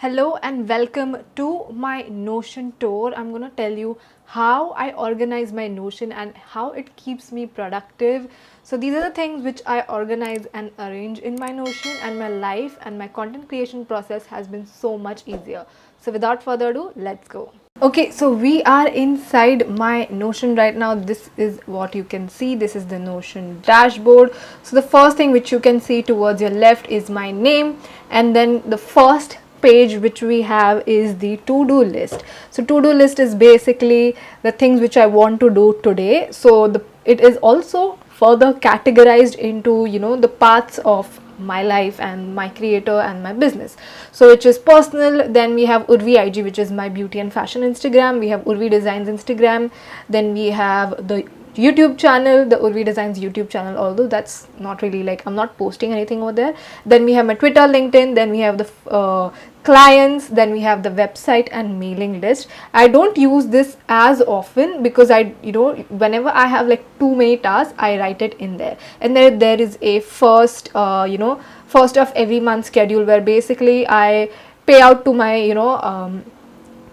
Hello and welcome to my Notion tour. I'm going to tell you how I organize my Notion and how it keeps me productive. So, these are the things which I organize and arrange in my Notion, and my life and my content creation process has been so much easier. So, without further ado, let's go. Okay, so we are inside my Notion right now. This is what you can see. This is the Notion dashboard. So the first thing which you can see towards your left is my name, and then the first page which we have is the to-do list. So to-do list is basically the things which I want to do today. So it is also further categorized into the parts of my life and my creator and my business. So which is personal, then we have Urvee IG, which is my beauty and fashion Instagram. We have Urvee Designs Instagram, then we have the YouTube channel, the Urvee Designs YouTube channel, although that's not really, like, I'm not posting anything over there. Then we have my Twitter, LinkedIn, then we have the clients, then we have the website and mailing list. I don't use this as often because whenever I have like too many tasks, I write it in there. And then there is a first of every month schedule, where basically I pay out to my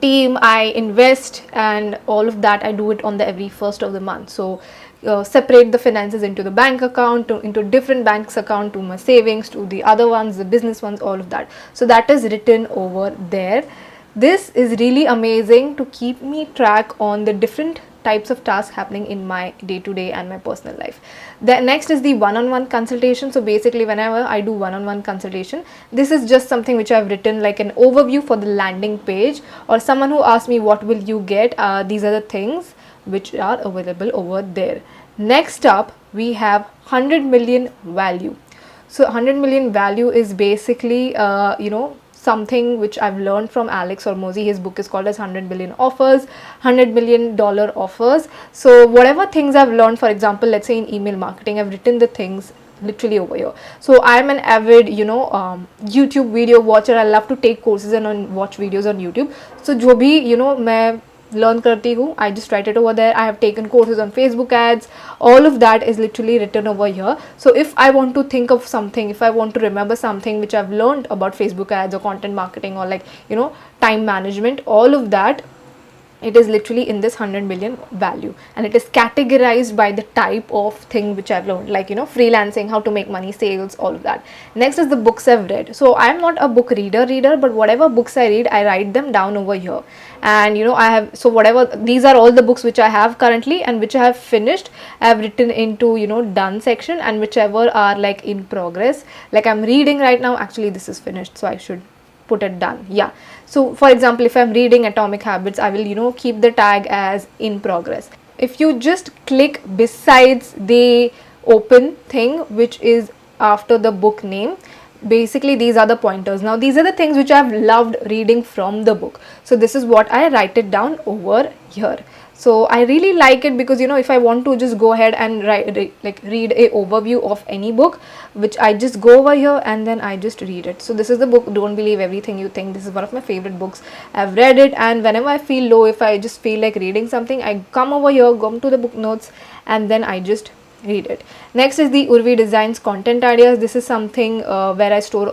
team, I invest, and all of that I do it on the every first of the month. So separate the finances into the bank account, into different banks account, to my savings, to the other ones, the business ones, all of that. So that is written over there. This is really amazing to keep me track on the different types of tasks happening in my day-to-day and my personal life. The next is the one-on-one consultation. So basically whenever I do one-on-one consultation, this is just something which I've written like an overview for the landing page, or someone who asks me what will you get, these are the things which are available over there. Next up we have 100 million value. So 100 million value is basically something which I've learned from Alex Hormozi. His book is called as 100 billion offers, $100 million offers. So whatever things I've learned, for example, let's say in email marketing, I've written the things literally over here. So I'm an avid YouTube video watcher. I love to take courses and watch videos on YouTube. So जो भी मैं learn करती हूँ, I just write it over there. I have taken courses on Facebook ads. All of that is literally written over here. So if I want to think of something, if I want to remember something which I've learned about Facebook ads or content marketing, or like time management, all of that, it is literally in this 100 million value, and it is categorized by the type of thing which I've learned, like freelancing, how to make money, sales, all of that. Next is the books I've read. So I'm not a book reader, but whatever books I read, I write them down over here. And I have, so whatever, these are all the books which I have currently and which I have finished, I have written into done section, and whichever are like in progress, like I'm reading right now, actually this is finished, so I should put it done. Yeah, so for example, if I'm reading Atomic Habits, I will keep the tag as in progress. If you just click besides the open thing which is after the book name, basically these are the pointers. Now these are the things which I've loved reading from the book, so this is what I write it down over here. So I really like it because if I want to just go ahead and read a overview of any book, which I just go over here and then I just read it. So this is the book, Don't Believe Everything You Think. This is one of my favorite books. I've read it, and whenever I feel low, if I just feel like reading something, I come over here, go to the book notes, and then I just read it. Next is the Urvee Designs content ideas. This is something where I store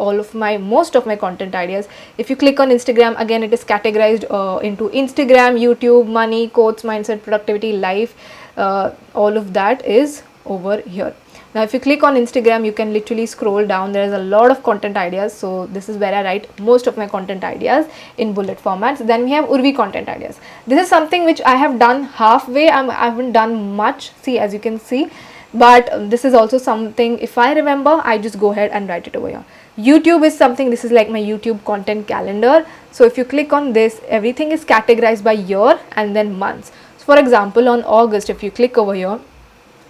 most of my content ideas. If you click on Instagram, again it is categorized into Instagram, YouTube, money, quotes, mindset, productivity, life, all of that is over here. Now if you click on Instagram, you can literally scroll down. There is a lot of content ideas, so this is where I write most of my content ideas in bullet formats. Then we have Urvee content ideas. This is something which I have done halfway. I haven't done much, see, as you can see, but this is also something, if I remember, I just go ahead and write it over here. YouTube is something, this is like my YouTube content calendar. So if you click on this, everything is categorized by year and then months. So for example, on August, if you click over here,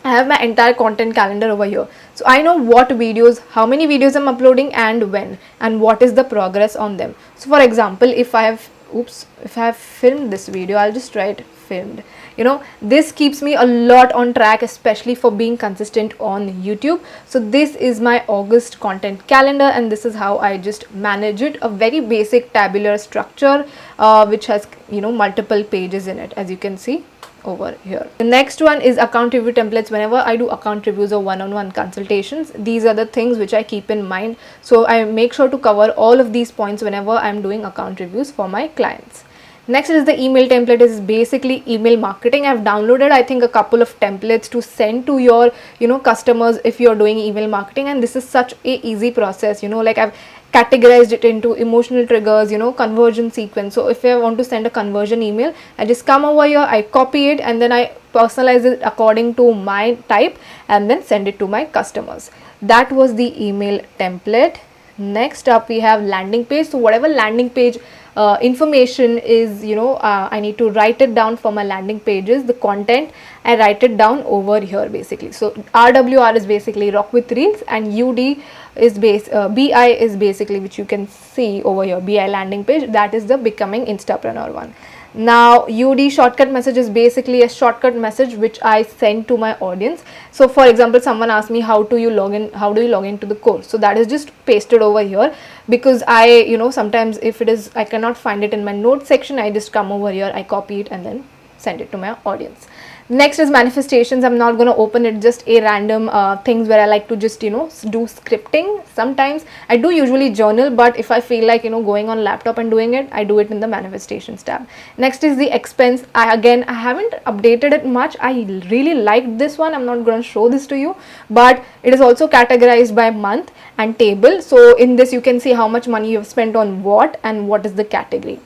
I have my entire content calendar over here. So I know what videos, how many videos I'm uploading and when, and what is the progress on them. So for example, if I have filmed this video, I'll just write filmed. This keeps me a lot on track, especially for being consistent on YouTube. So this is my August content calendar, and this is how I just manage it. A very basic tabular structure which has multiple pages in it, as you can see over here. The next one is account review templates. Whenever I do account reviews or one-on-one consultations, these are the things which I keep in mind. So I make sure to cover all of these points whenever I'm doing account reviews for my clients. Next is the email template. Is basically email marketing. I've downloaded I think a couple of templates to send to your customers if you're doing email marketing, and this is such a easy process. Like I've categorized it into emotional triggers, conversion sequence. So if I want to send a conversion email, I just come over here, I copy it, and then I personalize it according to my type and then send it to my customers. That was the email template. Next up we have landing page. So whatever landing page information is, I need to write it down for my landing pages. The content, I write it down over here basically. So RWR is basically rock with reels, and UD is BI is basically, which you can see over here, BI landing page, that is the becoming Instapreneur one. Now UD shortcut message is basically a shortcut message which I send to my audience. So for example, someone asked me how do you log in to the course, so that is just pasted over here, because I sometimes if it is I cannot find it in my notes section, I just come over here, I copy it and then send it to my audience. Next is manifestations. I'm not going to open it, just a random things where I like to just do scripting. Sometimes I do usually journal, but if I feel like going on laptop and doing it, I do it in the manifestations tab. Next is the expense. I haven't updated it much. I really liked this one. I'm not going to show this to you, but it is also categorized by month and table. So in this you can see how much money you have spent on what and what is the category.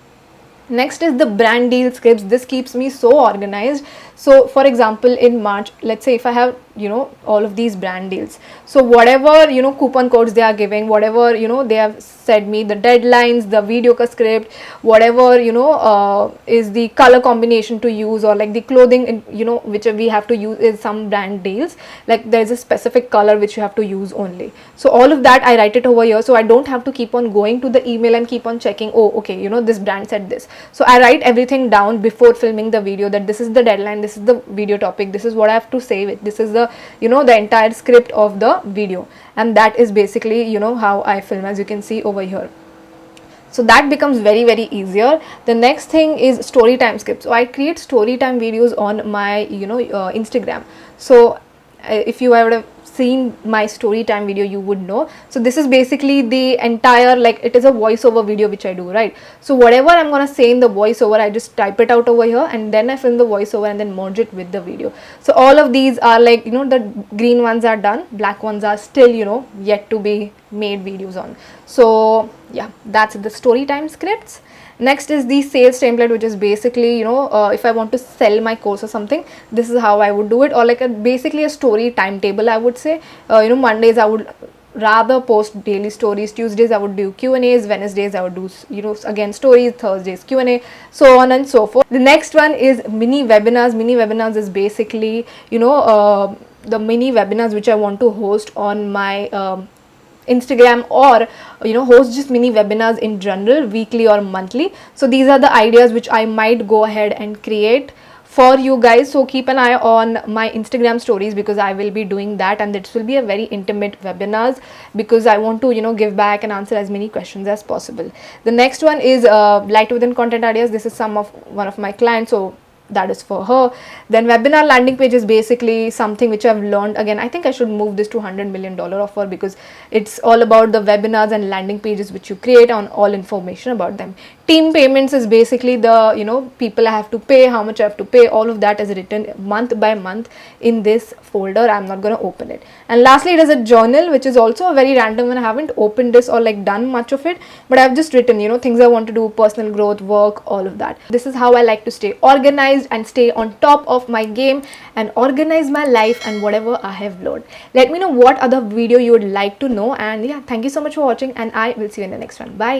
Next is the brand deal scripts. This keeps me so organized. So for example, in March, let's say if I have all of these brand deals, so whatever coupon codes they are giving, whatever they have said me, the deadlines, the video ka script, whatever is the color combination to use, or like the clothing which we have to use is some brand deals, like there is a specific color which you have to use only. So all of that I write it over here, so I don't have to keep on going to the email and keep on checking, oh okay, this brand said this. So I write everything down before filming the video, that this is the deadline, this is the video topic, this is what I have to say, this is the the entire script of the video, and that is basically how I film, as you can see over here. So that becomes very easier. The next thing is story time script. So I create story time videos on my Instagram. So if you have seen my story time video, you would know. So this is basically the entire, like it is a voiceover video which I do, right? So whatever I'm gonna say in the voiceover, I just type it out over here and then I film the voiceover and then merge it with the video. So all of these are like the green ones are done, black ones are still yet to be made videos on. So yeah, that's the story time scripts. Next is the sales template, which is basically if I want to sell my course or something, this is how I would do it, or like basically a story timetable, I would say. Mondays I would rather post daily stories, Tuesdays I would do Q&As, Wednesdays I would do again stories, Thursdays Q&A, so on and so forth. The next one is mini webinars. Mini webinars is basically the mini webinars which I want to host on my Instagram, or host just mini webinars in general, weekly or monthly. So these are the ideas which I might go ahead and create for you guys. So keep an eye on my Instagram stories, because I will be doing that, and this will be a very intimate webinars, because I want to give back and answer as many questions as possible. The next one is light within content ideas. This is one of my clients, so that is for her. Then webinar landing page is basically something which I've learned. Again, I think I should move this to $100 million offer, because it's all about the webinars and landing pages which you create on all information about them. Team payments is basically the people I have to pay, how much I have to pay, all of that is written month by month in this folder. I'm not going to open it. And lastly, it is a journal, which is also a very random one. I haven't opened this or like done much of it, but I've just written things I want to do, personal growth, work, all of that. This is how I like to stay organized and stay on top of my game and organize my life and whatever I have learned. Let me know what other video you would like to know, and yeah, thank you so much for watching, and I will see you in the next one. Bye.